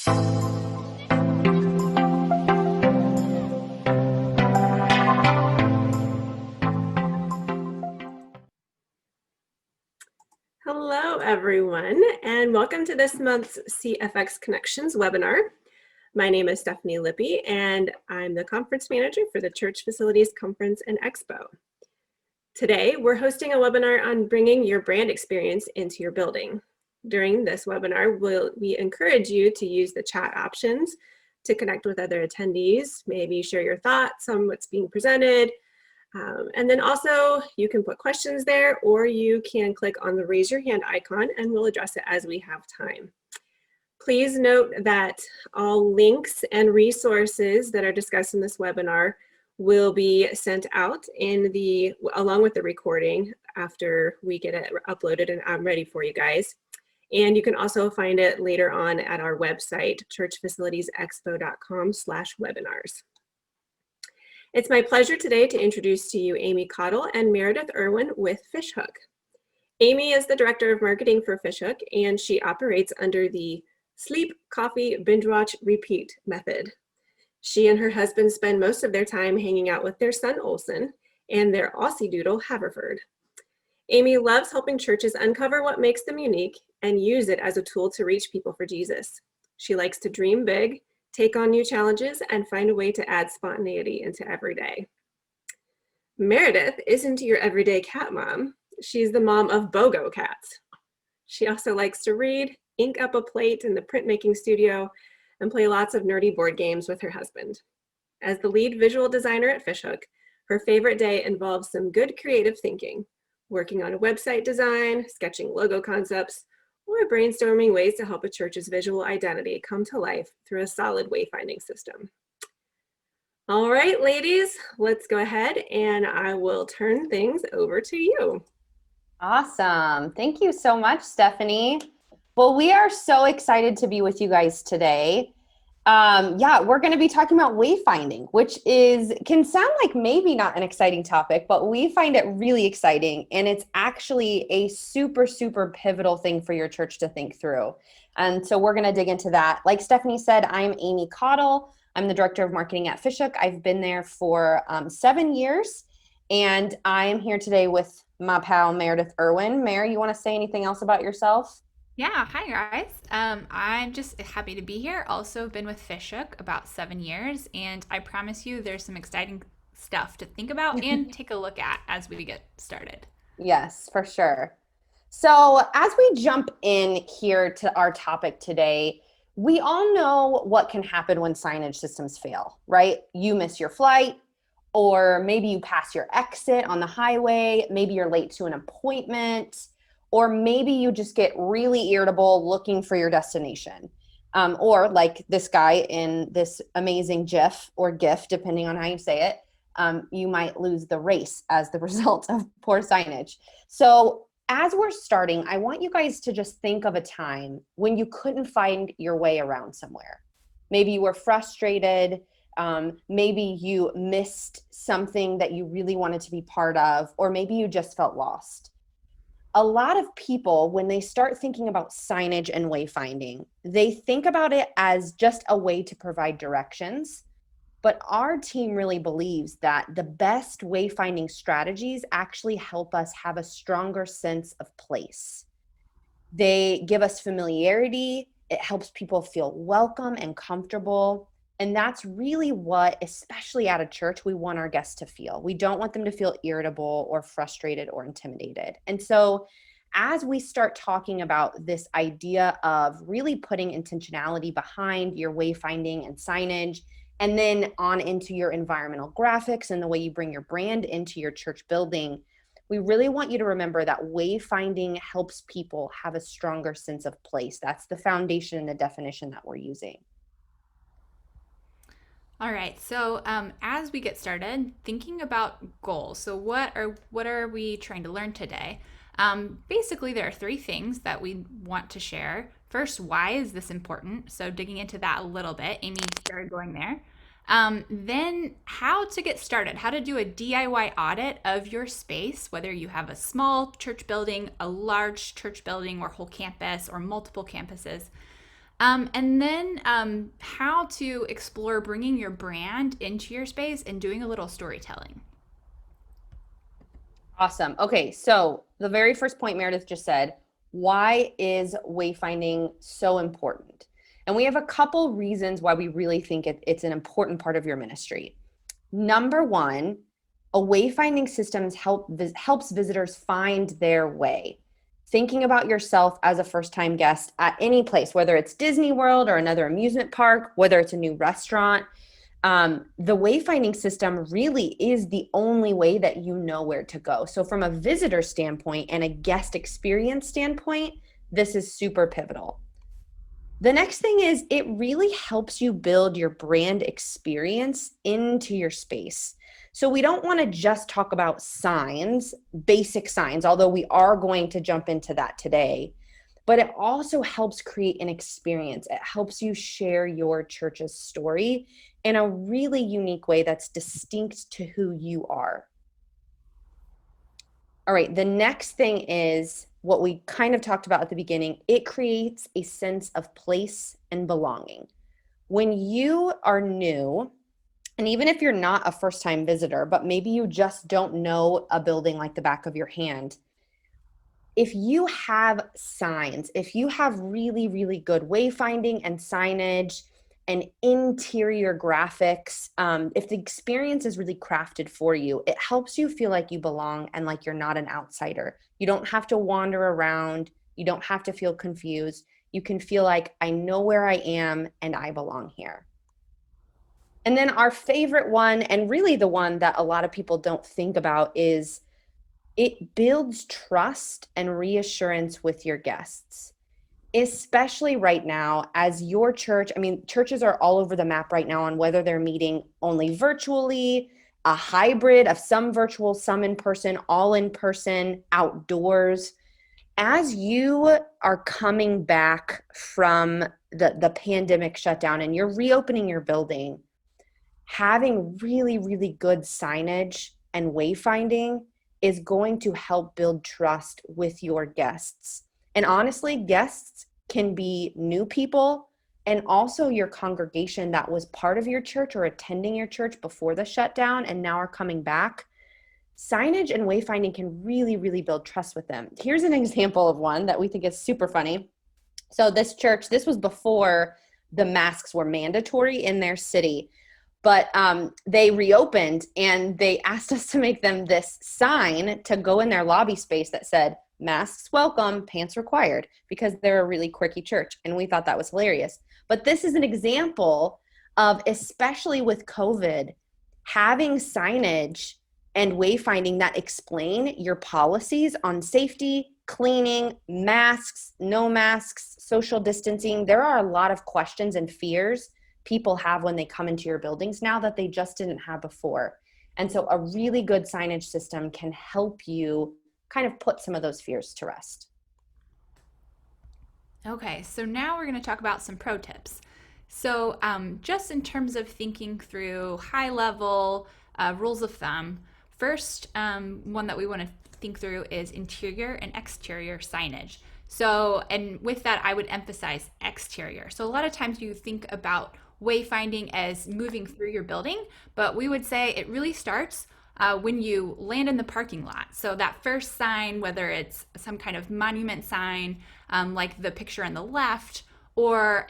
Hello, everyone, and welcome to this month's CFX Connections webinar. My name is Stephanie Lippy, and I'm the conference manager for the Church Facilities Conference and Expo. Today, we're hosting a webinar on bringing your brand experience into your building. During this webinar, we encourage you to use the chat options to connect with other attendees, maybe share your thoughts on what's being presented, and then also you can put questions there, or you can click on the raise your hand icon and we'll address it as we have time. Please note that all links and resources that are discussed in this webinar will be sent out along with the recording after we get it uploaded and I'm ready for you guys. And you can also find it later on at our website, churchfacilitiesexpo.com/webinars. It's my pleasure today to introduce to you Aimee Cottle and Meredith Erwin with Fishhook. Aimee is the Director of Marketing for Fishhook, and she operates under the Sleep, Coffee, Binge Watch, Repeat method. She and her husband spend most of their time hanging out with their son Olson and their Aussie Doodle Haverford. Aimee loves helping churches uncover what makes them unique and use it as a tool to reach people for Jesus. She likes to dream big, take on new challenges, and find a way to add spontaneity into every day. Meredith isn't your everyday cat mom. She's the mom of BOGO cats. She also likes to read, ink up a plate in the printmaking studio, and play lots of nerdy board games with her husband. As the lead visual designer at Fishhook, her favorite day involves some good creative thinking, working on a website design, sketching logo concepts, or brainstorming ways to help a church's visual identity come to life through a solid wayfinding system. All right, ladies, let's go ahead and I will turn things over to you. Awesome. Thank you so much, Stephanie. Well, we are so excited to be with you guys today. We're going to be talking about wayfinding, which can sound like maybe not an exciting topic, but we find it really exciting. And it's actually a super, super pivotal thing for your church to think through. And so we're going to dig into that. Like Stephanie said, I'm Aimee Cottle. I'm the Director of Marketing at Fishhook. I've been there for 7 years. And I am here today with my pal, Meredith Erwin. Mary, you want to say anything else about yourself? Yeah, hi guys. I'm just happy to be here. Also been with Fishhook about 7 years, and I promise you there's some exciting stuff to think about and take a look at as we get started. Yes, for sure. So as we jump in here to our topic today, we all know what can happen when signage systems fail, right? You miss your flight, or maybe you pass your exit on the highway, maybe you're late to an appointment, or maybe you just get really irritable looking for your destination. Or like this guy in this amazing GIF or GIF, depending on how you say it, you might lose the race as the result of poor signage. So as we're starting, I want you guys to just think of a time when you couldn't find your way around somewhere. Maybe you were frustrated. Maybe you missed something that you really wanted to be part of, or maybe you just felt lost. A lot of people, when they start thinking about signage and wayfinding, they think about it as just a way to provide directions. But our team really believes that the best wayfinding strategies actually help us have a stronger sense of place. They give us familiarity. It helps people feel welcome and comfortable. And that's really what, especially at a church, we want our guests to feel. We don't want them to feel irritable or frustrated or intimidated. And so as we start talking about this idea of really putting intentionality behind your wayfinding and signage, and then on into your environmental graphics and the way you bring your brand into your church building, we really want you to remember that wayfinding helps people have a stronger sense of place. That's the foundation and the definition that we're using. All right, so as we get started, thinking about goals. So what are we trying to learn today? Basically, there are 3 things that we want to share. First, why is this important? So digging into that a little bit. Aimee started going there. Then how to get started, how to do a DIY audit of your space, whether you have a small church building, a large church building, or whole campus, or multiple campuses. And then how to explore bringing your brand into your space and doing a little storytelling. Awesome. Okay, so the very first point Meredith just said, why is wayfinding so important? And we have a couple reasons why we really think it's an important part of your ministry. Number one, a wayfinding system helps visitors find their way. Thinking about yourself as a first-time guest at any place, whether it's Disney World or another amusement park, whether it's a new restaurant, the wayfinding system really is the only way that you know where to go. So from a visitor standpoint and a guest experience standpoint, this is super pivotal. The next thing is it really helps you build your brand experience into your space. So we don't want to just talk about signs, basic signs, although we are going to jump into that today. But it also helps create an experience. It helps you share your church's story in a really unique way that's distinct to who you are. All right, the next thing is what we kind of talked about at the beginning. It creates a sense of place and belonging. When you are new, and even if you're not a first-time visitor, but maybe you just don't know a building like the back of your hand, if you have signs, if you have really, really good wayfinding and signage and interior graphics, if the experience is really crafted for you, it helps you feel like you belong and like you're not an outsider. You don't have to wander around. You don't have to feel confused. You can feel like, I know where I am and I belong here. And then our favorite one, and really the one that a lot of people don't think about, is it builds trust and reassurance with your guests, especially right now as your church. I mean, churches are all over the map right now on whether they're meeting only virtually, a hybrid of some virtual, some in person, all in person, outdoors. As you are coming back from the pandemic shutdown and you're reopening your building, having really, really good signage and wayfinding is going to help build trust with your guests. And honestly, guests can be new people and also your congregation that was part of your church or attending your church before the shutdown and now are coming back. Signage and wayfinding can really, really build trust with them. Here's an example of one that we think is super funny. So this church, this was before the masks were mandatory in their city. But they reopened and they asked us to make them this sign to go in their lobby space that said, masks welcome, pants required, because they're a really quirky church. And we thought that was hilarious. But this is an example of, especially with COVID, having signage and wayfinding that explain your policies on safety, cleaning, masks, no masks, social distancing. There are a lot of questions and fears people have when they come into your buildings now that they just didn't have before. And so a really good signage system can help you kind of put some of those fears to rest. Okay, so now we're going to talk about some pro tips. So just in terms of thinking through high level rules of thumb, first one that we want to think through is interior and exterior signage. So, and with that, I would emphasize exterior. So a lot of times you think about wayfinding as moving through your building, but we would say it really starts when you land in the parking lot. So that first sign, whether it's some kind of monument sign, like the picture on the left, or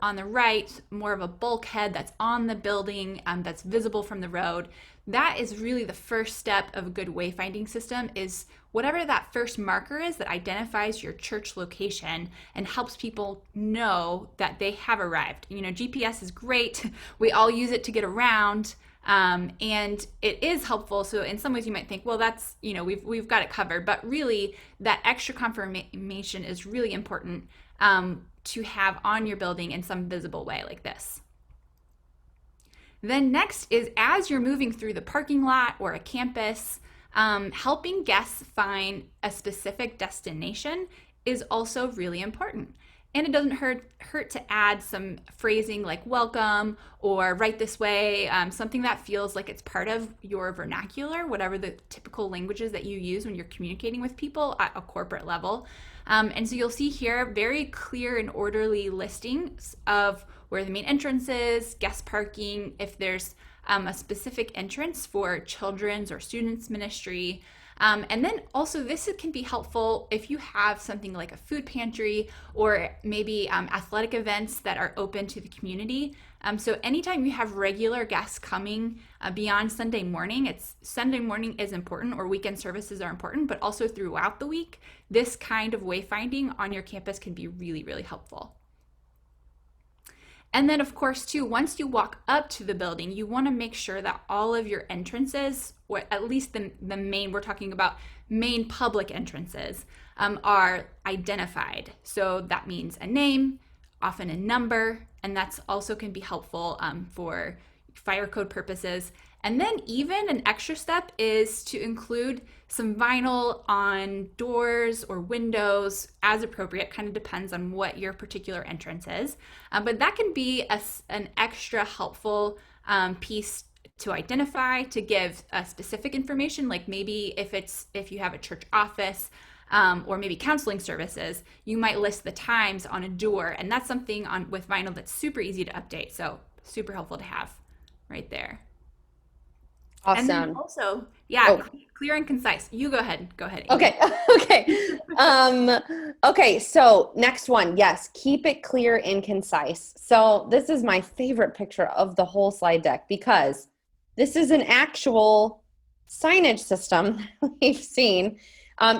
on the right, more of a bulkhead that's on the building, that's visible from the road. That is really the first step of a good wayfinding system, is whatever that first marker is that identifies your church location and helps people know that they have arrived. You know, GPS is great. We all use it to get around. And it is helpful. So in some ways you might think, well, that's, you know, we've got it covered, but really that extra confirmation is really important to have on your building in some visible way like this. Then next is, as you're moving through the parking lot or a campus, helping guests find a specific destination is also really important. And it doesn't hurt to add some phrasing like welcome or right this way, something that feels like it's part of your vernacular, whatever the typical languages that you use when you're communicating with people at a corporate level. And so you'll see here very clear and orderly listings of where the main entrance is, guest parking, if there's a specific entrance for children's or students ministry. And then also this can be helpful if you have something like a food pantry or maybe athletic events that are open to the community. So anytime you have regular guests coming beyond Sunday morning, Sunday morning is important, or weekend services are important, but also throughout the week, this kind of wayfinding on your campus can be really, really helpful. And then of course too, once you walk up to the building, you want to make sure that all of your entrances, or at least the main, we're talking about main public entrances, are identified. So that means a name, often a number, and that's also can be helpful for fire code purposes. And then even an extra step is to include some vinyl on doors or windows as appropriate, kind of depends on what your particular entrance is. But that can be an extra helpful piece to identify, to give specific information, like maybe if you have a church office or maybe counseling services, you might list the times on a door, and that's something with vinyl that's super easy to update, so super helpful to have right there. Awesome. And then also, yeah, clear and concise. You go ahead. Go ahead, Aimee. Okay. Okay. So next one, yes, keep it clear and concise. So this is my favorite picture of the whole slide deck, because this is an actual signage system we've seen.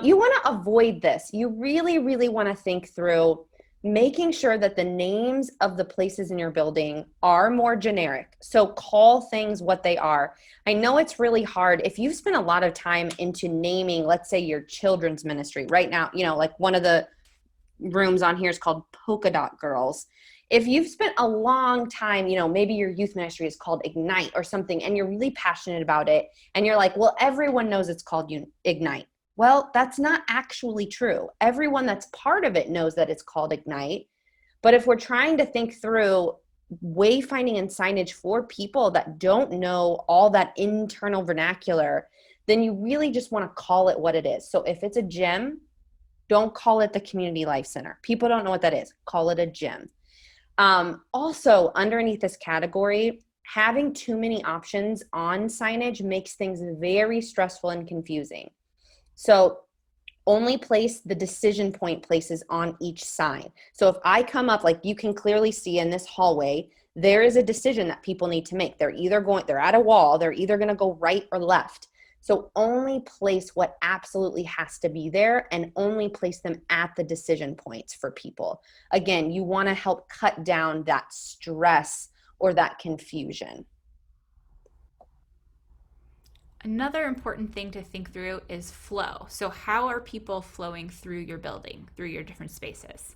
You want to avoid this. You really, really want to think through making sure that the names of the places in your building are more generic. So call things what they are. I know it's really hard. If you've spent a lot of time into naming, let's say your children's ministry right now, like one of the rooms on here is called Polka Dot Girls. If you've spent a long time, maybe your youth ministry is called Ignite or something, and you're really passionate about it, and you're like, well, everyone knows it's called Ignite. Well, that's not actually true. Everyone that's part of it knows that it's called Ignite. But if we're trying to think through wayfinding and signage for people that don't know all that internal vernacular, then you really just want to call it what it is. So if it's a gym, don't call it the Community Life Center. People don't know what that is. Call it a gym. Also, underneath this category, having too many options on signage makes things very stressful and confusing. So only place the decision point places on each sign. So if I come up, like you can clearly see in this hallway, there is a decision that people need to make. They're at a wall, they're either going to go right or left. So only place what absolutely has to be there, and only place them at the decision points for people. Again, you want to help cut down that stress or that confusion. Another important thing to think through is flow. So how are people flowing through your building, through your different spaces?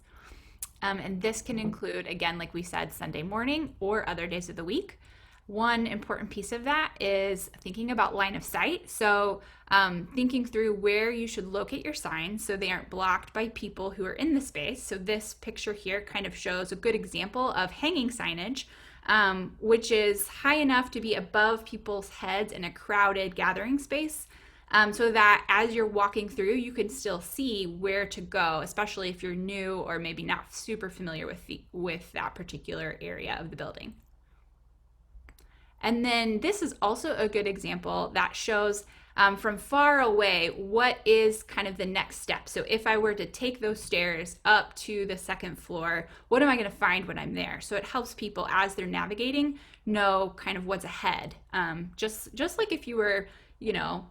And this can include, again, like we said, Sunday morning or other days of the week. One important piece of that is thinking about line of sight. So thinking through where you should locate your signs so they aren't blocked by people who are in the space. So this picture here kind of shows a good example of hanging signage, which is high enough to be above people's heads in a crowded gathering space, so that as you're walking through, you can still see where to go, especially if you're new or maybe not super familiar with that particular area of the building. And then this is also a good example that shows from far away what is kind of the next step. So if I were to take those stairs up to the second floor, what am I going to find when I'm there? So it helps people as they're navigating know kind of what's ahead. Just like if you were,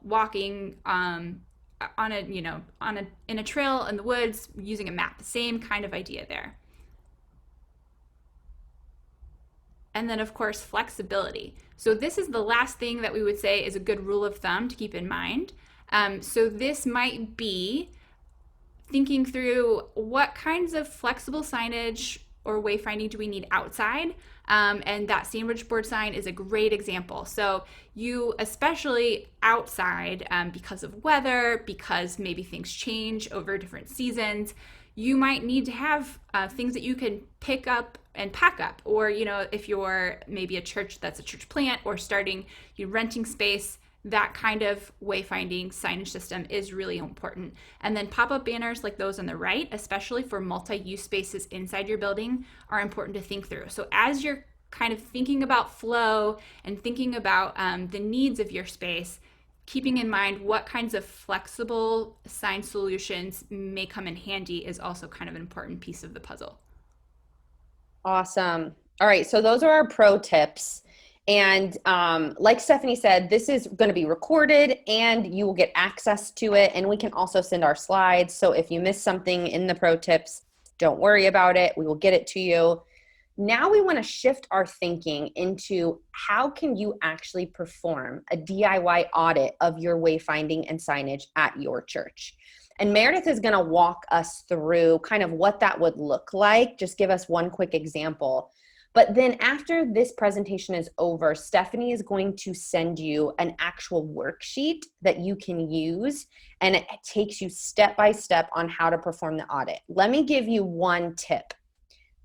walking in a trail in the woods using a map, the same kind of idea there. And then, of course, flexibility. So this is the last thing that we would say is a good rule of thumb to keep in mind. So this might be thinking through what kinds of flexible signage or wayfinding do we need outside? And that sandwich board sign is a great example. So you, especially outside, because of weather, because maybe things change over different seasons, you might need to have things that you can pick up and pack up. Or, if you're maybe a church that's a church plant or starting, you renting space, that kind of wayfinding signage system is really important. And then pop-up banners like those on the right, especially for multi-use spaces inside your building, are important to think through. So as you're kind of thinking about flow and thinking about the needs of your space, keeping in mind what kinds of flexible sign solutions may come in handy is also kind of an important piece of the puzzle. Awesome. All right. So those are our pro tips. And like Stephanie said, this is going to be recorded and you will get access to it. And we can also send our slides. So if you miss something in the pro tips, don't worry about it. We will get it to you. Now we want to shift our thinking into how can you actually perform a DIY audit of your wayfinding and signage at your church. And Meredith is going to walk us through kind of what that would look like. Just give us one quick example. But then after this presentation is over, Stephanie is going to send you an actual worksheet that you can use, and it takes you step by step on how to perform the audit. Let me give you one tip.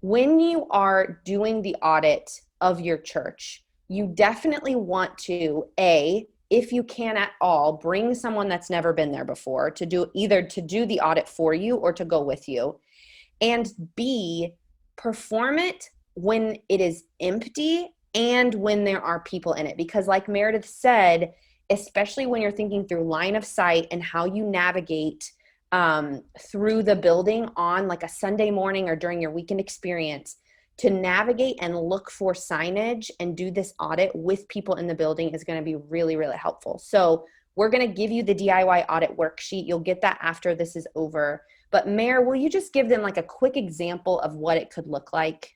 When you are doing the audit of your church, you definitely want to, if you can at all, bring someone that's never been there before to do the audit for you or to go with you, and B, perform it when it is empty and when there are people in it. Because like Meredith said, especially when you're thinking through line of sight and how you navigate through the building on like a Sunday morning or during your weekend experience, to navigate and look for signage and do this audit with people in the building is going to be really, really helpful. So we're going to give you the DIY audit worksheet. You'll get that after this is over. But Mare, will you just give them like a quick example of what it could look like?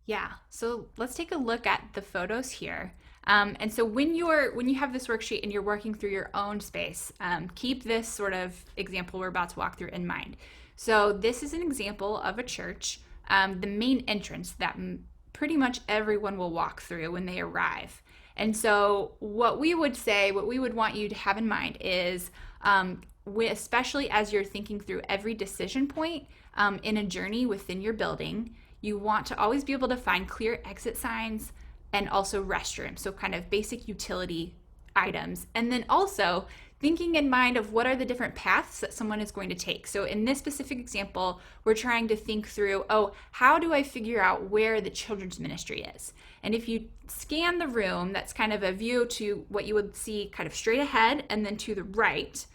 Yeah, so let's take a look at the photos here. And so when you have this worksheet and you're working through your own space, keep this sort of example we're about to walk through in mind. So this is an example of a church, the main entrance that pretty much everyone will walk through when they arrive. And so what we would want you to have in mind is, especially as you're thinking through every decision point in a journey within your building, you want to always be able to find clear exit signs and also restrooms, so kind of basic utility items. And then also thinking in mind of what are the different paths that someone is going to take. So in this specific example, we're trying to think through, how do I figure out where the children's ministry is? And if you scan the room, that's kind of a view to what you would see kind of straight ahead and then to the right.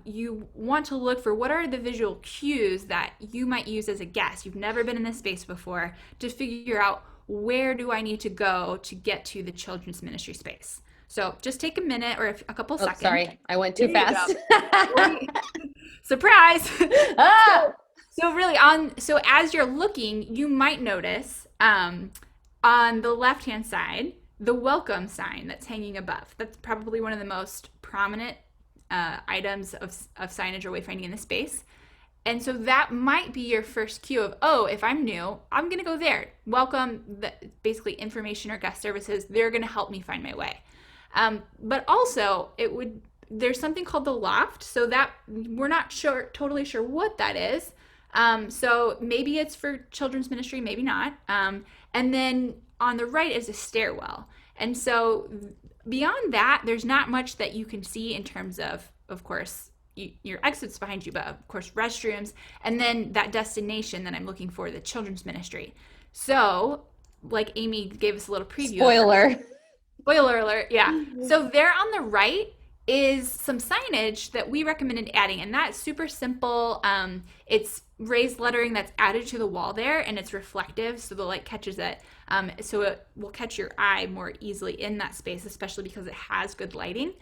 You want to look for what are the visual cues that you might use as a guest. You've never been in this space before, to figure out where do I need to go to get to the children's ministry space. So just take a minute or a couple seconds. Sorry, I went too fast. Surprise. So really so as you're looking, you might notice on the left-hand side, the welcome sign that's hanging above. That's probably one of the most prominent items of signage or wayfinding in the space. And so that might be your first cue of, if I'm new, I'm going to go there. Welcome, basically information or guest services. They're going to help me find my way. But also there's something called the loft, so that we're not totally sure what that is. So maybe it's for children's ministry, maybe not. And then on the right is a stairwell. And so beyond that, there's not much that you can see in terms of course, your exits behind you, but of course restrooms, and then that destination that I'm looking for, the children's ministry. So like Aimee gave us a little preview. Spoiler alert, yeah. So there on the right is some signage that we recommended adding, and that's super simple. It's raised lettering that's added to the wall there, and it's reflective, so the light catches it. So it will catch your eye more easily in that space, especially because it has good lighting.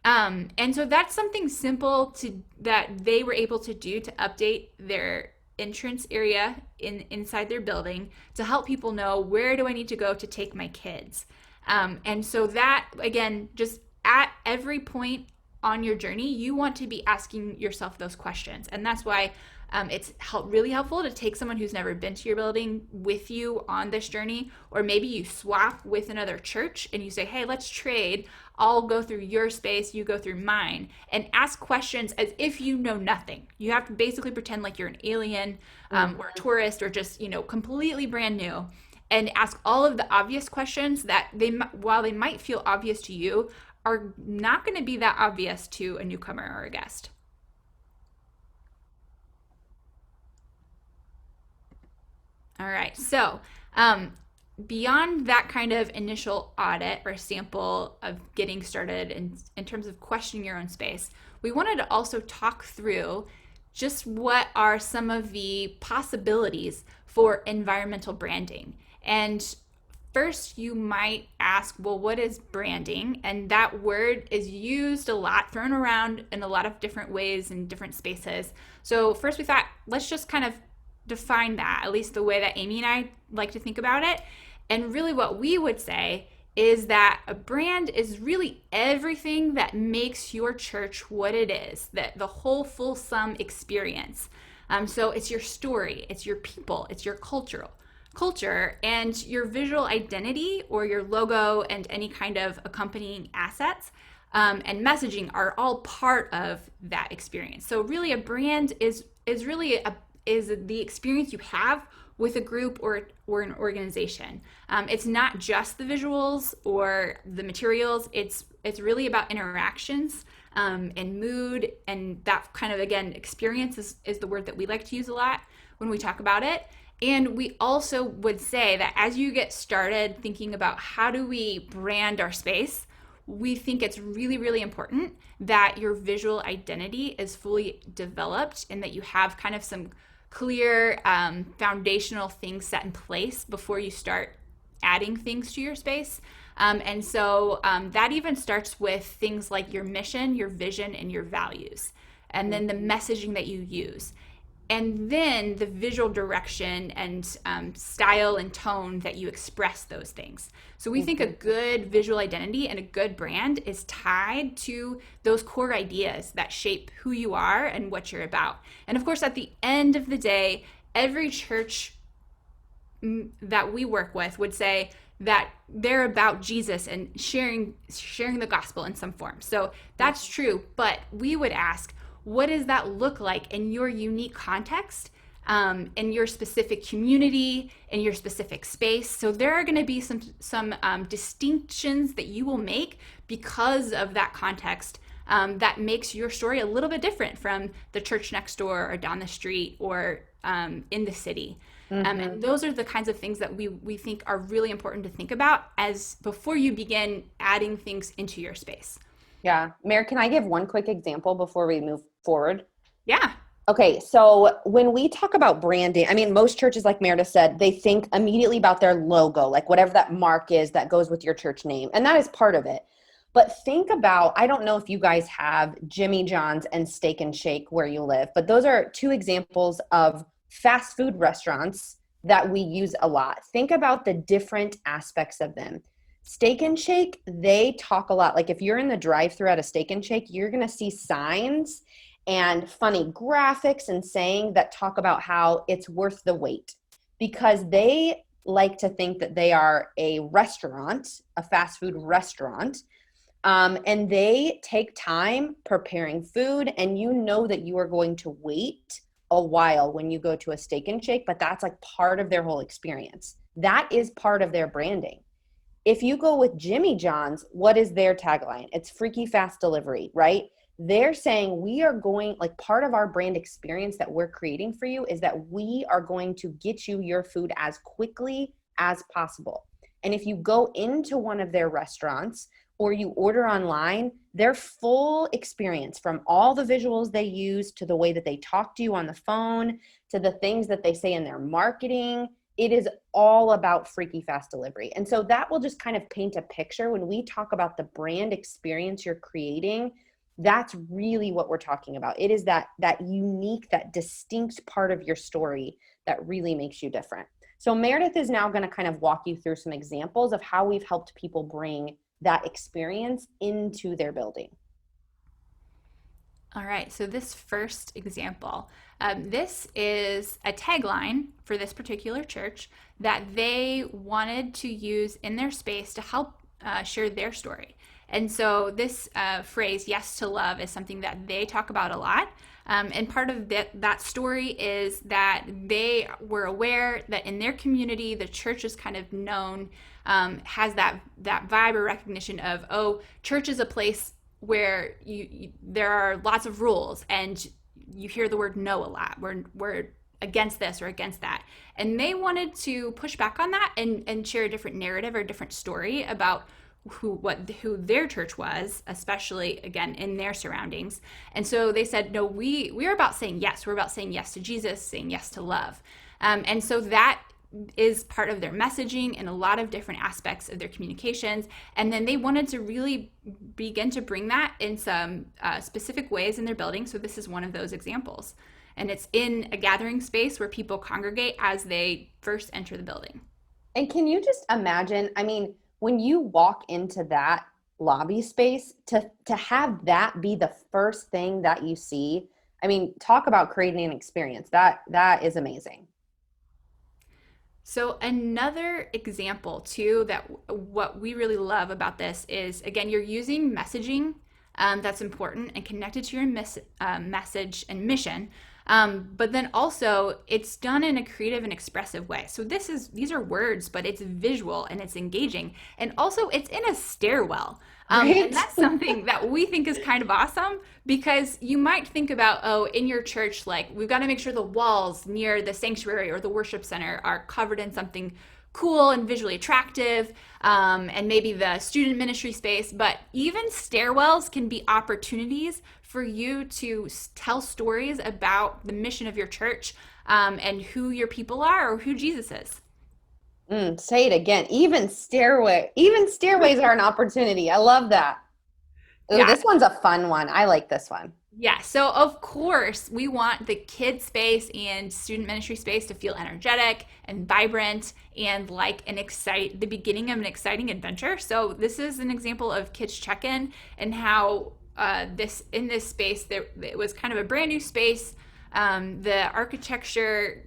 And so that's something simple that they were able to do to update their entrance area inside their building to help people know, where do I need to go to take my kids? And so that, again, just at every point on your journey, you want to be asking yourself those questions. And that's why It's really helpful to take someone who's never been to your building with you on this journey, or maybe you swap with another church and you say, hey, let's trade. I'll go through your space, you go through mine, and ask questions as if you know nothing. You have to basically pretend like you're an alien or a tourist or just, completely brand new, and ask all of the obvious questions that while they might feel obvious to you, are not going to be that obvious to a newcomer or a guest. All right, so beyond that kind of initial audit or sample of getting started in terms of questioning your own space, we wanted to also talk through just what are some of the possibilities for environmental branding. And first, you might ask, well, what is branding? And that word is used a lot, thrown around in a lot of different ways in different spaces. So first we thought, let's just kind of define that, at least the way that Aimee and I like to think about it. And really what we would say is that a brand is really everything that makes your church what it is, that the whole full sum experience. So it's your story, it's your people, it's your culture, and your visual identity or your logo and any kind of accompanying assets and messaging are all part of that experience. So really a brand is really is the experience you have with a group or an organization. It's not just the visuals or the materials. It's really about interactions and mood, and that kind of, again, experience is the word that we like to use a lot when we talk about it. And we also would say that as you get started thinking about how do we brand our space, we think it's really, really important that your visual identity is fully developed and that you have kind of some clear foundational things set in place before you start adding things to your space. And so that even starts with things like your mission, your vision, and your values, and then the messaging that you use. And then the visual direction and style and tone that you express those things. So we think a good visual identity and a good brand is tied to those core ideas that shape who you are and what you're about. And of course, at the end of the day, every church that we work with would say that they're about Jesus and sharing the gospel in some form. So that's true, but we would ask, what does that look like in your unique context, in your specific community, in your specific space? So there are going to be some distinctions that you will make because of that context that makes your story a little bit different from the church next door or down the street or in the city. And those are the kinds of things that we think are really important to think about as before you begin adding things into your space. Yeah. Mary, can I give one quick example before we move forward? Yeah. Okay. So when we talk about branding, I mean, most churches, like Meredith said, they think immediately about their logo, like whatever that mark is that goes with your church name. And that is part of it. But think about, I don't know if you guys have Jimmy John's and Steak and Shake where you live, but those are two examples of fast food restaurants that we use a lot. Think about the different aspects of them. Steak and Shake, they talk a lot. Like if you're in the drive-thru at a Steak and Shake, you're going to see signs and funny graphics and saying that talk about how it's worth the wait, because they like to think that they are a restaurant, a fast food restaurant, and they take time preparing food, and you know that you are going to wait a while when you go to a Steak and Shake, but that's like part of their whole experience. That is part of their branding. If you go with Jimmy John's, what is their tagline? It's freaky fast delivery, right? They're saying we are going, like part of our brand experience that we're creating for you is that we are going to get you your food as quickly as possible. And if you go into one of their restaurants or you order online, their full experience, from all the visuals they use to the way that they talk to you on the phone to the things that they say in their marketing, it is all about freaky fast delivery. And so that will just kind of paint a picture. When we talk about the brand experience you're creating, that's really what we're talking about. It is that unique, that distinct part of your story that really makes you different. So Meredith is now going to kind of walk you through some examples of how we've helped people bring that experience into their building. All right, so this first example, This is a tagline for this particular church that they wanted to use in their space to help share their story. And so this phrase, yes to love, is something that they talk about a lot. And part of that story is that they were aware that in their community, the church is kind of known, has that vibe or recognition of, oh, church is a place where there are lots of rules and you hear the word no a lot. We're against this or against that. And they wanted to push back on that and share a different narrative or a different story about who their church was, especially again in their surroundings. And so they said, no, we're about saying yes. We're about saying yes to Jesus, saying yes to love. And so that is part of their messaging in a lot of different aspects of their communications. And then they wanted to really begin to bring that in some specific ways in their building. So this is one of those examples. And it's in a gathering space where people congregate as they first enter the building. And can you just imagine, I mean, when you walk into that lobby space, to have that be the first thing that you see, I mean, talk about creating an experience. That is amazing. So another example too, that what we really love about this is, again, you're using messaging that's important and connected to your message and mission. But then also it's done in a creative and expressive way. So these are words, but it's visual and it's engaging. And also it's in a stairwell. Right? And that's something that we think is kind of awesome, because you might think about, oh, in your church, like we've got to make sure the walls near the sanctuary or the worship center are covered in something cool and visually attractive, and maybe the student ministry space. But even stairwells can be opportunities for you to tell stories about the mission of your church, and who your people are or who Jesus is. Say it again. Even stairways are an opportunity. I love that. Ooh, Yeah. This one's a fun one. I like this one. Yeah, so of course we want the kid space and student ministry space to feel energetic and vibrant and like the beginning of an exciting adventure. So this is an example of Kids Check-In and how this space it was kind of a brand new space. The architecture,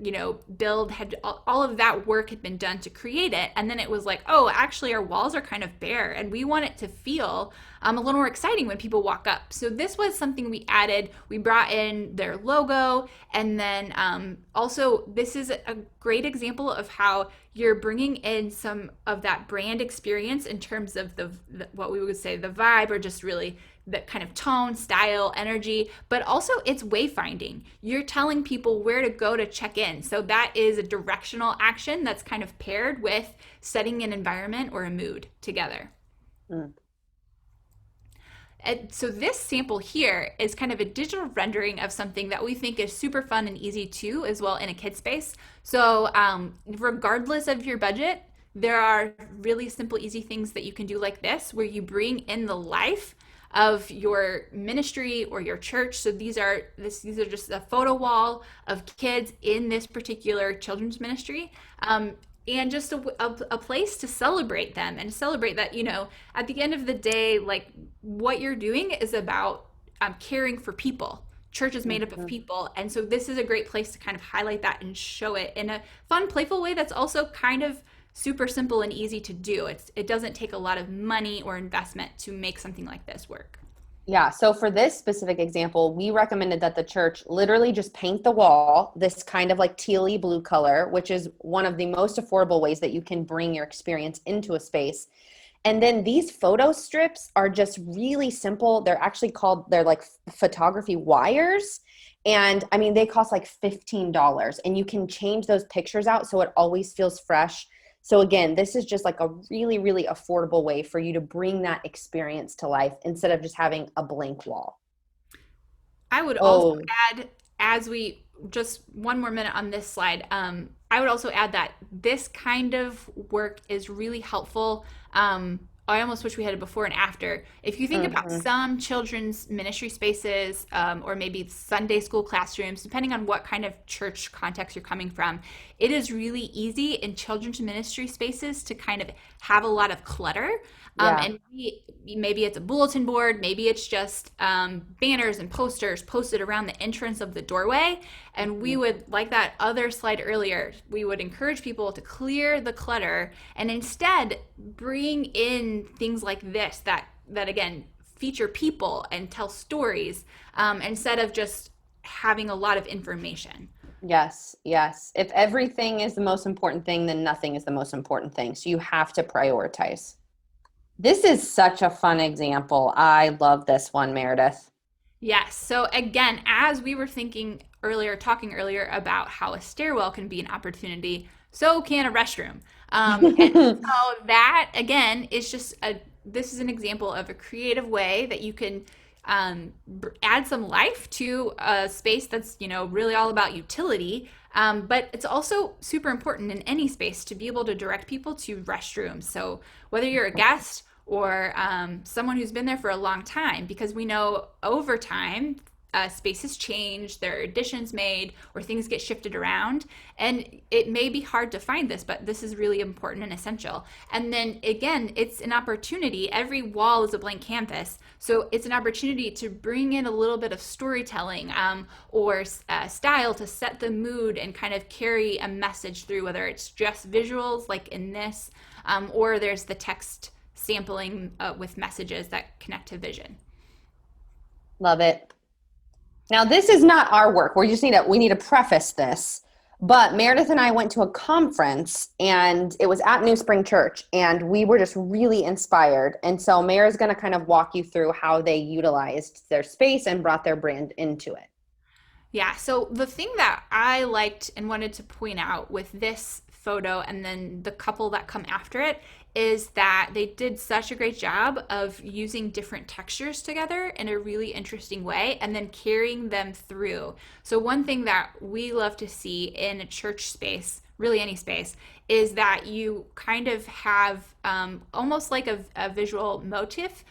build had all of that work had been done to create it. And then it was like, oh, actually our walls are kind of bare and we want it to feel a little more exciting when people walk up. So this was something we added. We brought in their logo. And then also this is a great example of how you're bringing in some of that brand experience in terms of the what we would say the vibe, or just really the kind of tone, style, energy, but also it's wayfinding. You're telling people where to go to check in. So that is a directional action that's kind of paired with setting an environment or a mood together. And so this sample here is kind of a digital rendering of something that we think is super fun and easy too, as well in a kid space. So regardless of your budget, there are really simple, easy things that you can do like this, where you bring in the life of your ministry or your church. So these are just a photo wall of kids in this particular children's ministry, and just a place to celebrate them and celebrate that, at the end of the day, like what you're doing is about caring for people. Church is made up of people. And so this is a great place to kind of highlight that and show it in a fun, playful way that's also kind of super simple and easy to do. It doesn't take a lot of money or investment to make something like this work. Yeah. So for this specific example, we recommended that the church literally just paint the wall this kind of like tealy blue color, which is one of the most affordable ways that you can bring your experience into a space. And then these photo strips are just really simple. They're like photography wires. And I mean, they cost like $15, and you can change those pictures out so it always feels fresh. So again, this is just like a really, really affordable way for you to bring that experience to life instead of just having a blank wall. I would also add, just one more minute on this slide, I would also add that this kind of work is really helpful I almost wish we had a before and after. If you think about some children's ministry spaces, or maybe Sunday school classrooms, depending on what kind of church context you're coming from, it is really easy in children's ministry spaces to kind of have a lot of clutter. Yeah. And maybe it's a bulletin board, maybe it's just banners and posters posted around the entrance of the doorway. And we would, like that other slide earlier, we would encourage people to clear the clutter and instead bring in things like this that again feature people and tell stories, instead of just having a lot of information. Yes, yes. If everything is the most important thing, then nothing is the most important thing. So you have to prioritize. This is such a fun example. I love this one, Meredith. Yes. So again, as we were talking earlier about how a stairwell can be an opportunity, so can a restroom. And so that again is just this is an example of a creative way that you can add some life to a space that's, really all about utility. But it's also super important in any space to be able to direct people to restrooms. So whether you're a guest or someone who's been there for a long time, because we know over time spaces change, there are additions made, or things get shifted around, and it may be hard to find this, but this is really important and essential. And then again, it's an opportunity. Every wall is a blank canvas, so it's an opportunity to bring in a little bit of storytelling, or style to set the mood and kind of carry a message through, whether it's just visuals like in this, or there's the text sampling with messages that connect to vision. Love it. Now, this is not our work. We need to preface this. But Meredith and I went to a conference, and it was at New Spring Church, and we were just really inspired. And so Mary's going to kind of walk you through how they utilized their space and brought their brand into it. Yeah, so the thing that I liked and wanted to point out with this photo and then the couple that come after it is that they did such a great job of using different textures together in a really interesting way and then carrying them through. So one thing that we love to see in a church space, really any space, is that you kind of have almost like a visual motif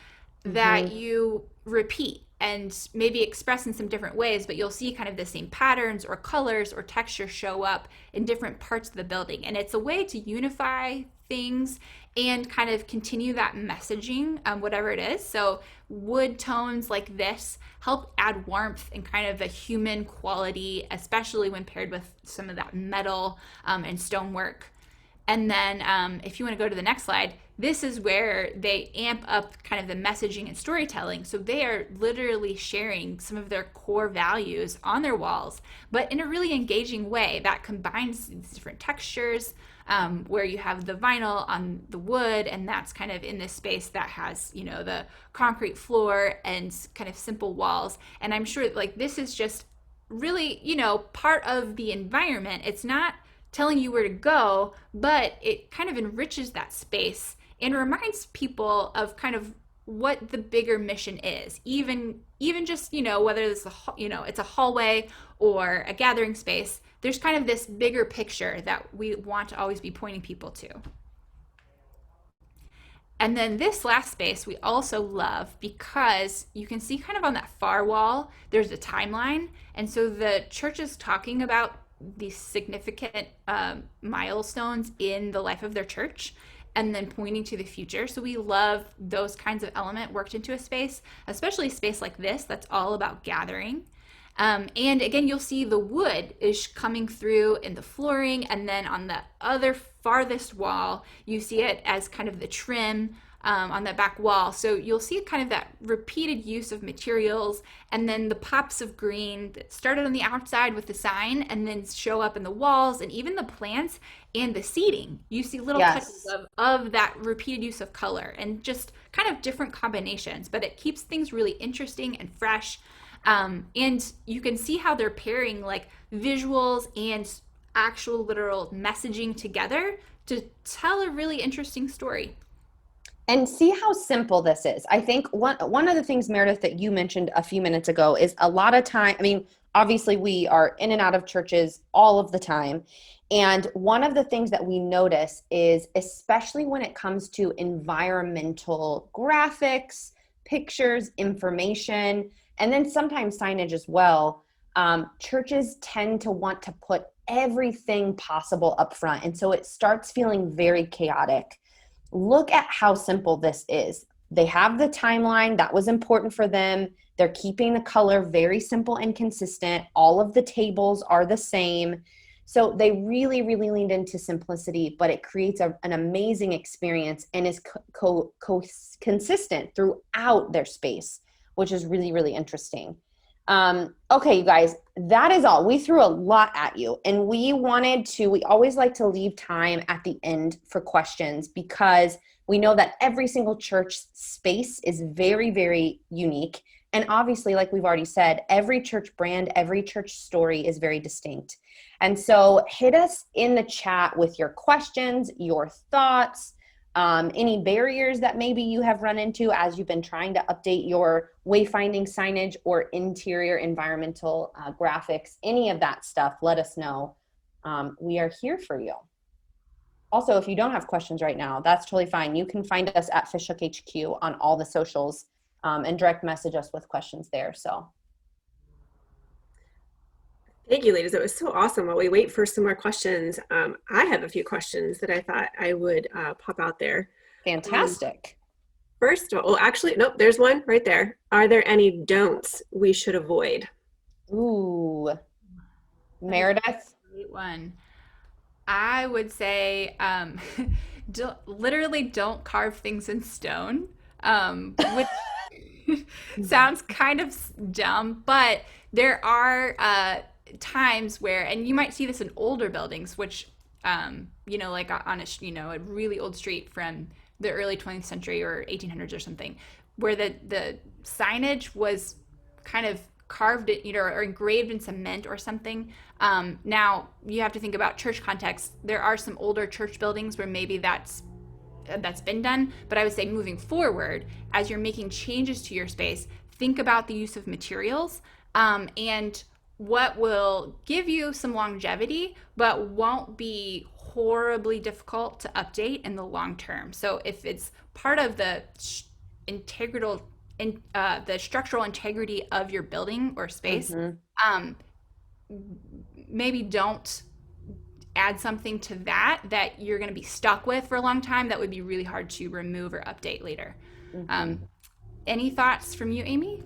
that you repeat and maybe express in some different ways, but you'll see kind of the same patterns or colors or textures show up in different parts of the building. And it's a way to unify things and kind of continue that messaging, whatever it is. So wood tones like this help add warmth and kind of a human quality, especially when paired with some of that metal and stonework. And then if you want to go to the next slide, this is where they amp up kind of the messaging and storytelling. So they are literally sharing some of their core values on their walls, but in a really engaging way that combines these different textures, where you have the vinyl on the wood, and that's kind of in this space that has, the concrete floor and kind of simple walls. And I'm sure like this is just really, part of the environment. It's not telling you where to go, but it kind of enriches that space and reminds people of kind of what the bigger mission is. Even just, whether it's it's a hallway or a gathering space, there's kind of this bigger picture that we want to always be pointing people to. And then this last space we also love because you can see kind of on that far wall, there's a timeline. And so the church is talking about these significant milestones in the life of their church and then pointing to the future. So we love those kinds of element worked into a space, especially a space like this that's all about gathering. And again, you'll see the wood is coming through in the flooring, and then on the other farthest wall, you see it as kind of the trim on that back wall. So you'll see kind of that repeated use of materials, and then the pops of green that started on the outside with the sign and then show up in the walls, and even the plants and the seating. You see little touches of that repeated use of color and just kind of different combinations, but it keeps things really interesting and fresh. And you can see how they're pairing like visuals and actual literal messaging together to tell a really interesting story. And see how simple this is. I think one of the things, Meredith, that you mentioned a few minutes ago is a lot of time, Obviously, we are in and out of churches all of the time. And one of the things that we notice is, especially when it comes to environmental graphics, pictures, information, and then sometimes signage as well, churches tend to want to put everything possible up front. And so it starts feeling very chaotic. Look at how simple this is. They have the timeline that was important for them. They're keeping the color very simple and consistent. All of the tables are the same. So they really, really leaned into simplicity, but it creates an amazing experience and is consistent throughout their space, which is really, really interesting. Okay, you guys, that is all. We threw a lot at you, and we always like to leave time at the end for questions, because we know that every single church space is very, very unique. And obviously, like we've already said, every church brand, every church story is very distinct. And so hit us in the chat with your questions, your thoughts, any barriers that maybe you have run into as you've been trying to update your wayfinding signage or interior environmental graphics, any of that stuff, let us know. We are here for you. Also, if you don't have questions right now, that's totally fine. You can find us at Fishhook HQ on all the socials, and direct message us with questions there. So thank you, ladies. That was so awesome. While we wait for some more questions, I have a few questions that I thought I would pop out there. fantastic. First of all, actually, nope, there's one right there. Are there any don'ts we should avoid? Ooh, Meredith? Great one. I would say literally don't carve things in stone, which sounds kind of dumb, but there are times where, and you might see this in older buildings, which, like on a really old street from the early 20th century or 1800s or something, where the signage was kind of carved it, or engraved in cement or something. Now you have to think about church context. There are some older church buildings where maybe that's been done, but I would say moving forward, as you're making changes to your space, think about the use of materials, and what will give you some longevity, but won't be horribly difficult to update in the long term. So if it's part of the the structural integrity of your building or space, maybe don't add something to that you're going to be stuck with for a long time that would be really hard to remove or update later. Any thoughts from you, Aimee?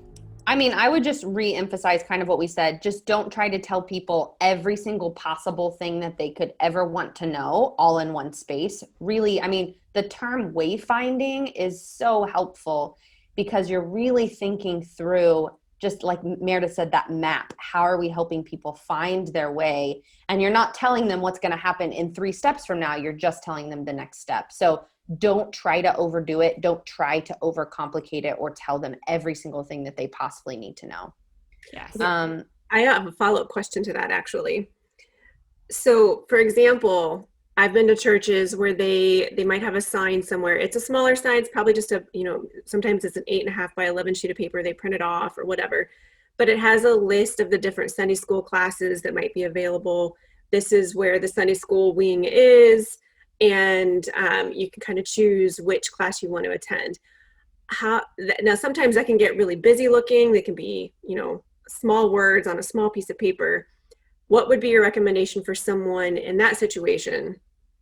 I mean, I would just re-emphasize kind of what we said. Just don't try to tell people every single possible thing that they could ever want to know all in one space. Really, I mean, the term wayfinding is so helpful because you're really thinking through, just like Meredith said, that map. How are we helping people find their way? And you're not telling them what's going to happen in 3 steps from now. You're just telling them the next step. So don't try to overdo it. Don't try to overcomplicate it or tell them every single thing that they possibly need to know. Yes. I have a follow-up question to that, actually. So, for example, I've been to churches where they might have a sign somewhere. It's a smaller sign. It's probably just sometimes it's an 8.5 by 11 sheet of paper. They print it off or whatever, but it has a list of the different Sunday school classes that might be available. This is where the Sunday school wing is, and you can kind of choose which class you want to attend. Now, sometimes that can get really busy looking. They can be, small words on a small piece of paper. What would be your recommendation for someone in that situation?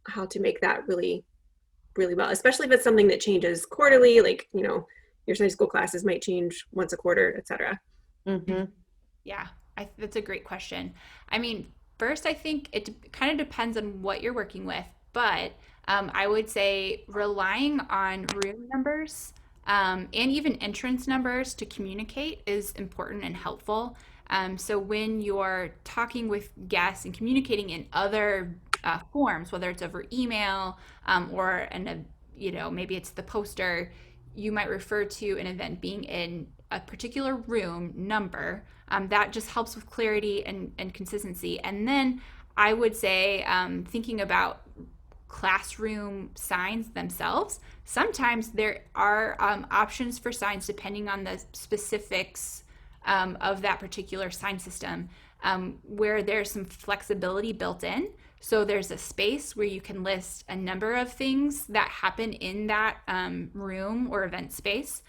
How to make that really, really well, especially if it's something that changes quarterly, like, your Sunday school classes might change once a quarter, etc. Yeah, that's a great question. I mean, first, I think it kind of depends on what you're working with, but I would say relying on room numbers and even entrance numbers to communicate is important and helpful. So when you're talking with guests and communicating in other forms, whether it's over email or maybe it's the poster, you might refer to an event being in a particular room number. That just helps with clarity and consistency. And then I would say thinking about classroom signs themselves. Sometimes there are options for signs depending on the specifics of that particular sign system, where there's some flexibility built in. So there's a space where you can list a number of things that happen in that room or event space.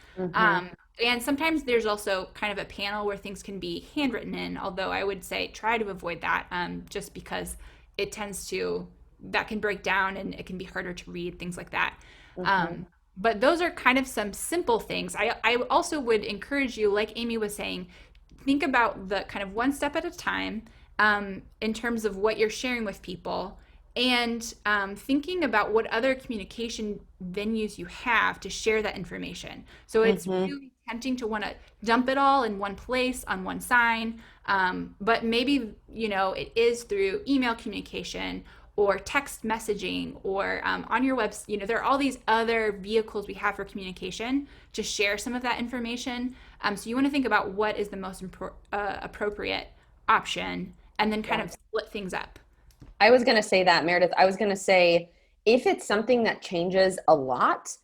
And sometimes there's also kind of a panel where things can be handwritten in, although I would say try to avoid that, just because it tends to, that can break down and it can be harder to read, things like that. But those are kind of some simple things. I also would encourage you, like Aimee was saying, think about the kind of one step at a time, in terms of what you're sharing with people, and thinking about what other communication venues you have to share that information. So it's really tempting to want to dump it all in one place on one sign, but maybe, it is through email communication or text messaging or on your website. There are all these other vehicles we have for communication to share some of that information. So you want to think about what is the most appropriate option, and then kind of split things up. I was going to say that, Meredith. I was going to say, if it's something that changes a lot,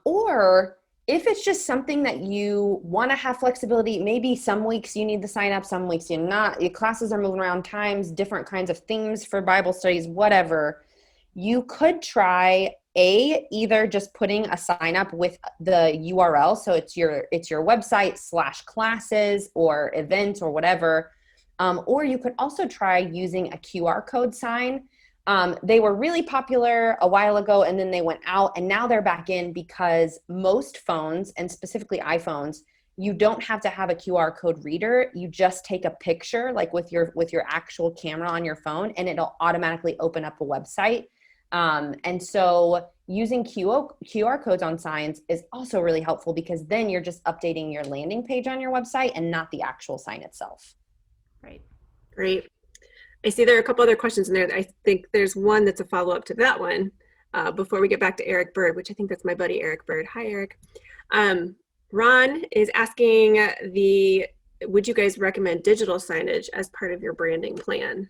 or if it's just something that you want to have flexibility, maybe some weeks you need to sign up, some weeks you're not, your classes are moving around, times, different kinds of themes for Bible studies, whatever, you could try either just putting a sign up with the URL. So it's your website / classes or events or whatever. Or you could also try using a QR code sign. They were really popular a while ago, and then they went out, and now they're back in because most phones, and specifically iPhones, you don't have to have a QR code reader. You just take a picture, like with your actual camera on your phone, and it'll automatically open up a website. And so using QR codes on signs is also really helpful, because then you're just updating your landing page on your website and not the actual sign itself. Right. Great. I see there are a couple other questions in there. I think there's one that's a follow-up to that one before we get back to Eric Bird, which I think that's my buddy Eric Bird. Hi, Eric. Ron is asking would you guys recommend digital signage as part of your branding plan?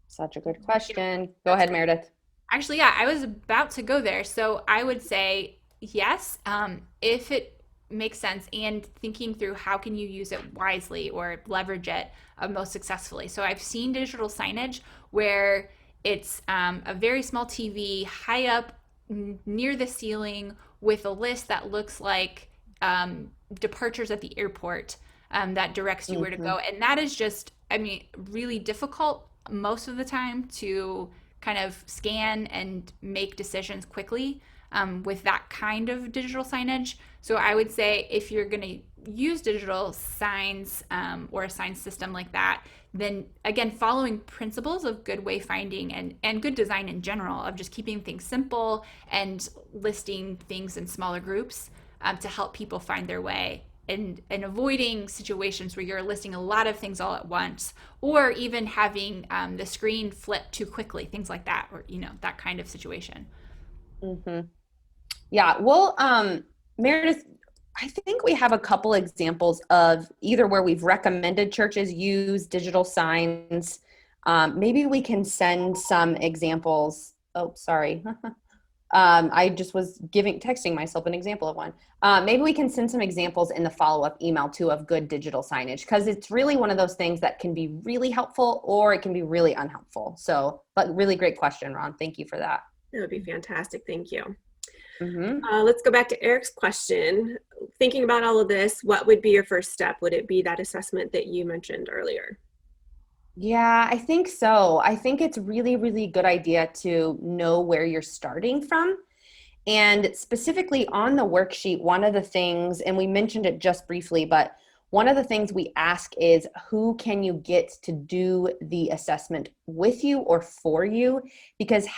Such a good question. Go ahead, Meredith. Actually, yeah, I was about to go there. So I would say yes, if it makes sense, and thinking through how can you use it wisely or leverage it most successfully. So I've seen digital signage where it's a very small TV high up near the ceiling with a list that looks like departures at the airport, that directs you where to go. And that is just, really difficult most of the time to kind of scan and make decisions quickly with that kind of digital signage. So I would say if you're going to use digital signs or a sign system like that, then again, following principles of good wayfinding and good design in general, of just keeping things simple and listing things in smaller groups to help people find their way, and avoiding situations where you're listing a lot of things all at once, or even having the screen flip too quickly, things like that, or that kind of situation. Yeah, well, Meredith, I think we have a couple examples of either where we've recommended churches use digital signs. Maybe we can send some examples. Oh, sorry. I just was texting myself an example of one. Maybe we can send some examples in the follow-up email too of good digital signage, because it's really one of those things that can be really helpful or it can be really unhelpful. So, but really great question, Ron. Thank you for that. That would be fantastic. Thank you. Let's go back to Eric's question. Thinking about all of this, what would be your first step? Would it be that assessment that you mentioned earlier? Yeah, I think so. I think it's really, really good idea to know where you're starting from. And specifically on the worksheet, one of the things, and we mentioned it just briefly, but one of the things we ask is, who can you get to do the assessment with you or for you? Because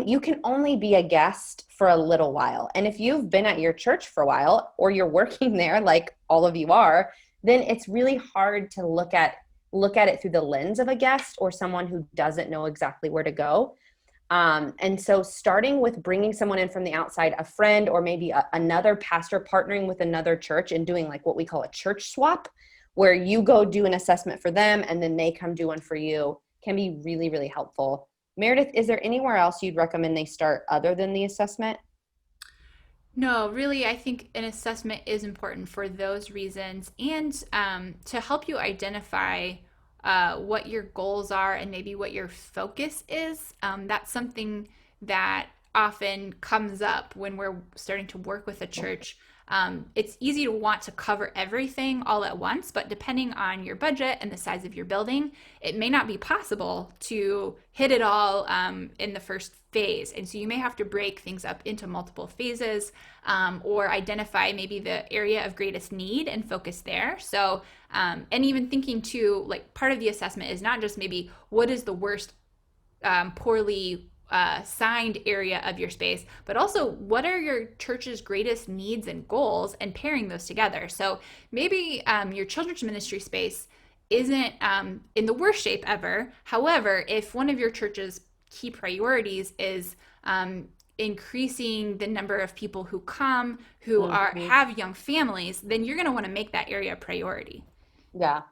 you can only be a guest for a little while. And if you've been at your church for a while, or you're working there like all of you are, then it's really hard to look at it through the lens of a guest or someone who doesn't know exactly where to go. And so starting with bringing someone in from the outside, a friend, or maybe another pastor partnering with another church and doing like what we call a church swap, where you go do an assessment for them and then they come do one for you, can be really, really helpful. Meredith, is there anywhere else you'd recommend they start other than the assessment? No, really, I think an assessment is important for those reasons and to help you identify what your goals are and maybe what your focus is. That's something that often comes up when we're starting to work with a church. It's easy to want to cover everything all at once, but depending on your budget and the size of your building, it may not be possible to hit it all in the first phase. And so you may have to break things up into multiple phases or identify maybe the area of greatest need and focus there. So, and even thinking too, like part of the assessment is not just maybe what is the worst poorly signed area of your space, but also what are your church's greatest needs and goals and pairing those together. So maybe your children's ministry space isn't in the worst shape ever. However, if one of your church's key priorities is increasing the number of people who come who are have young families, then you're going to want to make that area a priority. Yeah.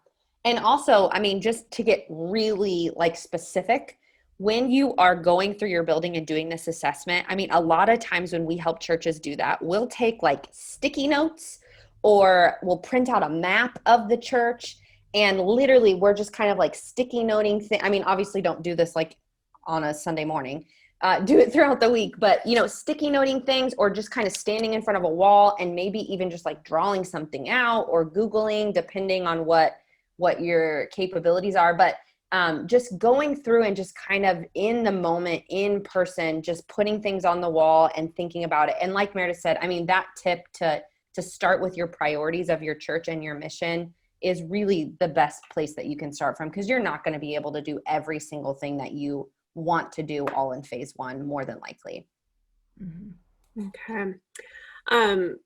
And also, I mean, just to get really like specific, when you are going through your building and doing this assessment, I mean, a lot of times when we help churches do that, we'll take like sticky notes or we'll print out a map of the church. And literally, we're just kind of like sticky noting things. I mean, obviously, don't do this like on a Sunday morning. Do it throughout the week, but sticky noting things or just kind of standing in front of a wall and maybe even just like drawing something out or Googling, depending on what your capabilities are. But just going through and just kind of in the moment, in person, just putting things on the wall and thinking about it. And like Meredith said, I mean, that tip to start with your priorities of your church and your mission is really the best place that you can start from, because you're not going to be able to do every single thing that you want to do all in phase one, more than likely. Okay.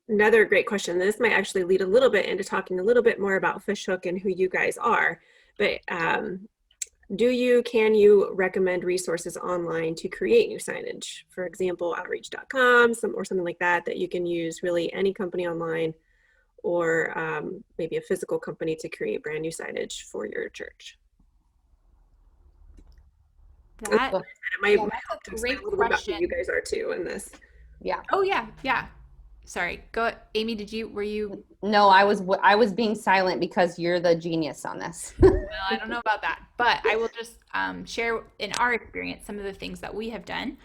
Another great question. This might actually lead a little bit into talking a little bit more about Fishhook and who you guys are, but can you recommend resources online to create new signage? For example, outreach.com or something like that you can use, really any company online or maybe a physical company to create brand new signage for your church. That's a great question. About who you guys are too in this. Yeah. Oh yeah. Sorry. Go, Aimee. Were you? No, I was being silent because you're the genius on this. Well, I don't know about that, but I will just share in our experience some of the things that we have done.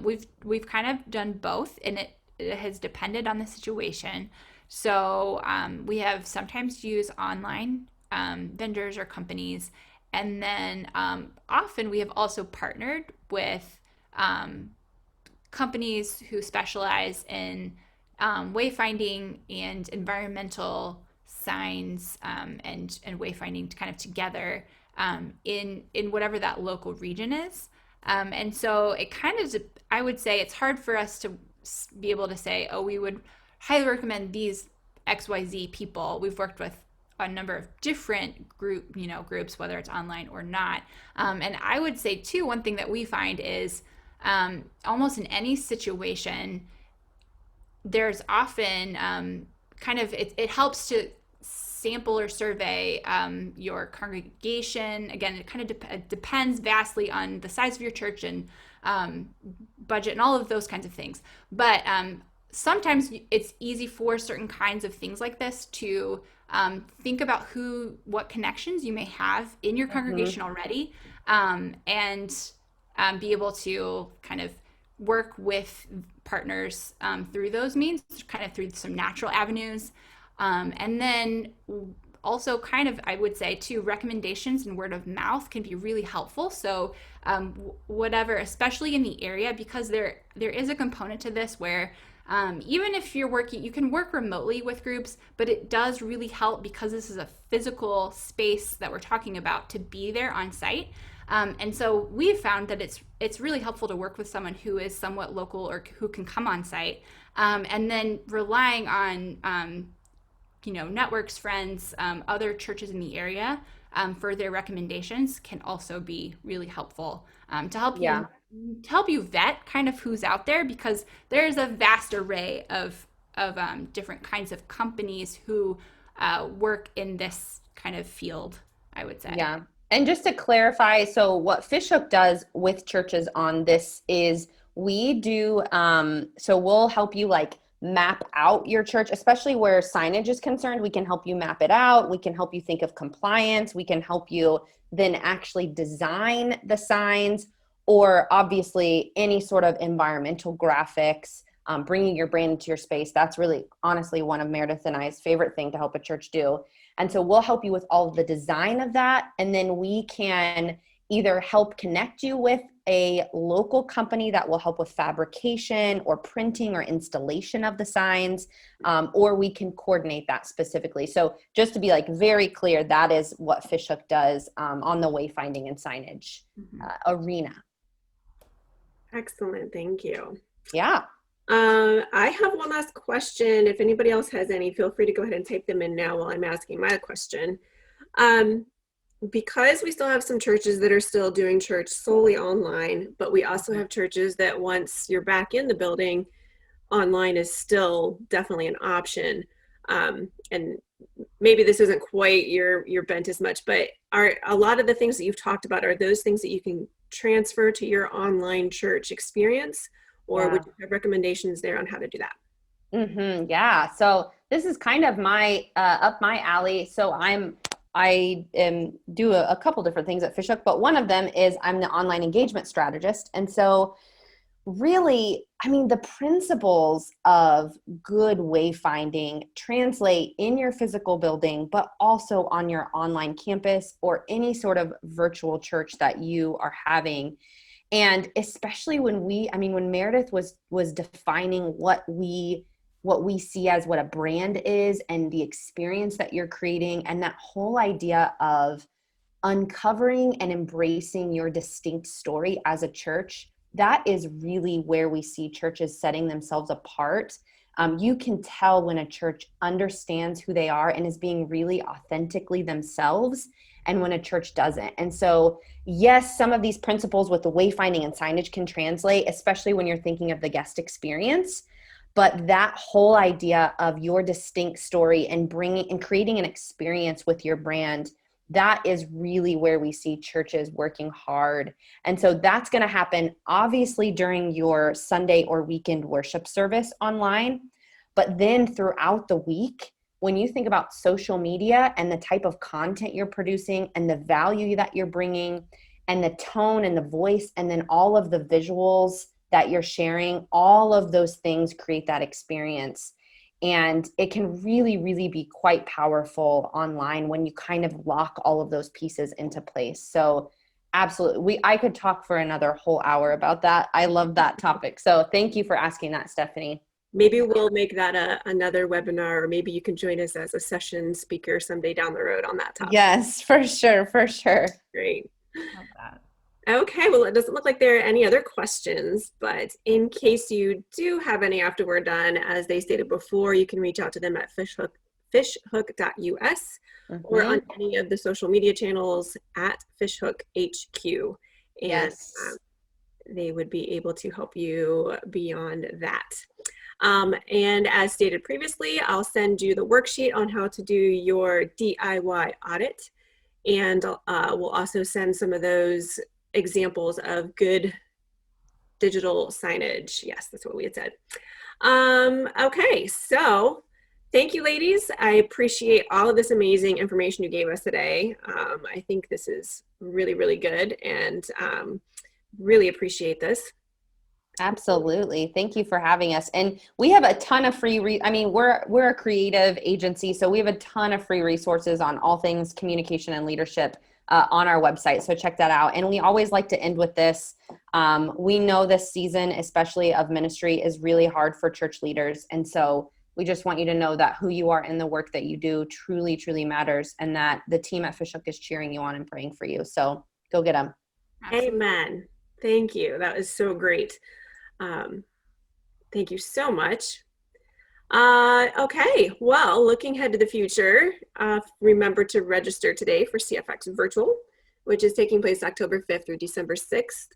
We've kind of done both, and it has depended on the situation. So we have sometimes used online vendors or companies, and then often we have also partnered with companies who specialize in wayfinding and environmental signs and wayfinding kind of together in whatever that local region is. And so it kind of, I would say it's hard for us to be able to say, oh, we would highly recommend these XYZ people. We've worked with a number of different groups, whether it's online or not. And I would say too, one thing that we find is almost in any situation, there's often it helps to sample or survey your congregation. Again, it kind of depends vastly on the size of your church and budget and all of those kinds of things. But sometimes it's easy for certain kinds of things like this to think about what connections you may have in your congregation already, and be able to kind of work with partners through those means, kind of through some natural avenues. And then also kind of, I would say too, recommendations and word of mouth can be really helpful. So whatever, especially in the area, because there is a component to this where even if you're working, you can work remotely with groups, but it does really help because this is a physical space that we're talking about to be there on site. And so we've found that it's really helpful to work with someone who is somewhat local or who can come on site, and then relying on networks, friends, other churches in the area for their recommendations can also be really helpful to help you vet kind of who's out there, because there's a vast array of different kinds of companies who work in this kind of field, I would say. Yeah. And just to clarify, so what Fishhook does with churches on this is we do, so we'll help you like map out your church, especially where signage is concerned. We can help you map it out. We can help you think of compliance. We can help you then actually design the signs, or obviously any sort of environmental graphics, bringing your brand into your space. That's really honestly one of Meredith and I's favorite thing to help a church do. And so we'll help you with all of the design of that. And then we can either help connect you with a local company that will help with fabrication or printing or installation of the signs, or we can coordinate that specifically. So just to be like very clear, that is what Fishhook does on the wayfinding and signage arena. Excellent, thank you. Yeah. I have one last question. If anybody else has any, feel free to go ahead and type them in now while I'm asking my question. Because we still have some churches that are still doing church solely online, but we also have churches that once you're back in the building, online is still definitely an option. And maybe this isn't quite your bent as much, but are a lot of the things that you've talked about, are those things that you can transfer to your online church experience? Or would you have recommendations there on how to do that? Yeah. So this is kind of my up my alley. So I do a couple different things at Fishhook, but one of them is I'm the online engagement strategist. And so really, I mean, the principles of good wayfinding translate in your physical building, but also on your online campus or any sort of virtual church that you are having. And especially when Meredith was defining what we see as what a brand is and the experience that you're creating, and that whole idea of uncovering and embracing your distinct story as a church, that is really where we see churches setting themselves apart. You can tell when a church understands who they are and is being really authentically themselves, and when a church doesn't. And so, yes, some of these principles with the wayfinding and signage can translate, especially when you're thinking of the guest experience. But that whole idea of your distinct story and bringing and creating an experience with your brand, that is really where we see churches working hard. And so that's going to happen obviously during your Sunday or weekend worship service online, but then throughout the week, when you think about social media and the type of content you're producing and the value that you're bringing and the tone and the voice, and then all of the visuals that you're sharing, all of those things create that experience. And it can really, really be quite powerful online when you kind of lock all of those pieces into place. So absolutely, I could talk for another whole hour about that. I love that topic. So thank you for asking that, Stephanie. Maybe we'll make that another webinar, or maybe you can join us as a session speaker someday down the road on that topic. Yes, for sure, for sure. Great. Love that. Okay, well, it doesn't look like there are any other questions, but in case you do have any after we're done, as they stated before, you can reach out to them at fishhook.us or on any of the social media channels at Fishhook HQ. And yes. They would be able to help you beyond that. And as stated previously, I'll send you the worksheet on how to do your DIY audit. And we'll also send some of those examples of good digital signage. Yes, that's what we had said. Okay, so thank you, ladies. I appreciate all of this amazing information you gave us today. I think this is really, really good, and really appreciate this. Absolutely. Thank you for having us. And we have a ton of free, we're a creative agency, so we have a ton of free resources on all things communication and leadership on our website. So check that out. And we always like to end with this. We know this season, especially of ministry, is really hard for church leaders. And so we just want you to know that who you are in the work that you do truly, truly matters, and that the team at Fishhook is cheering you on and praying for you. So go get them. Amen. Thank you. That was so great. Thank you so much. Okay, well, looking ahead to the future, remember to register today for CFX Virtual, which is taking place October 5th through December 6th.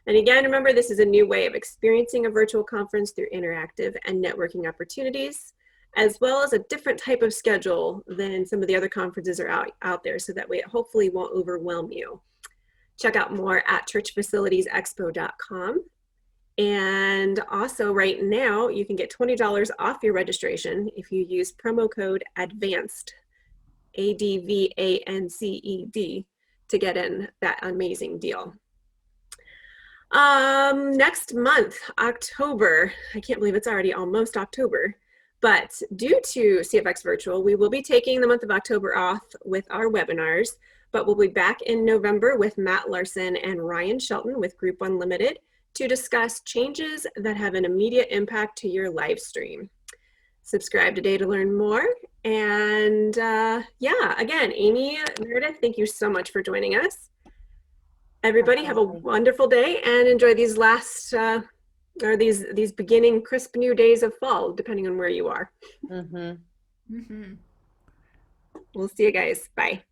And again, remember, this is a new way of experiencing a virtual conference through interactive and networking opportunities, as well as a different type of schedule than some of the other conferences are out there, so that way it hopefully won't overwhelm you. Check out more at churchfacilitiesexpo.com. And also right now, you can get $20 off your registration if you use promo code ADVANCED, ADVANCED, to get in that amazing deal. Next month, October, I can't believe it's already almost October, but due to CFX Virtual, we will be taking the month of October off with our webinars, but we'll be back in November with Matt Larson and Ryan Shelton with Group Unlimited to discuss changes that have an immediate impact to your live stream. Subscribe today to learn more. And yeah, again, Aimee, Meredith, thank you so much for joining us. Everybody have a wonderful day and enjoy these last, or these beginning crisp new days of fall, depending on where you are. Mm-hmm. Mm-hmm. We'll see you guys. Bye.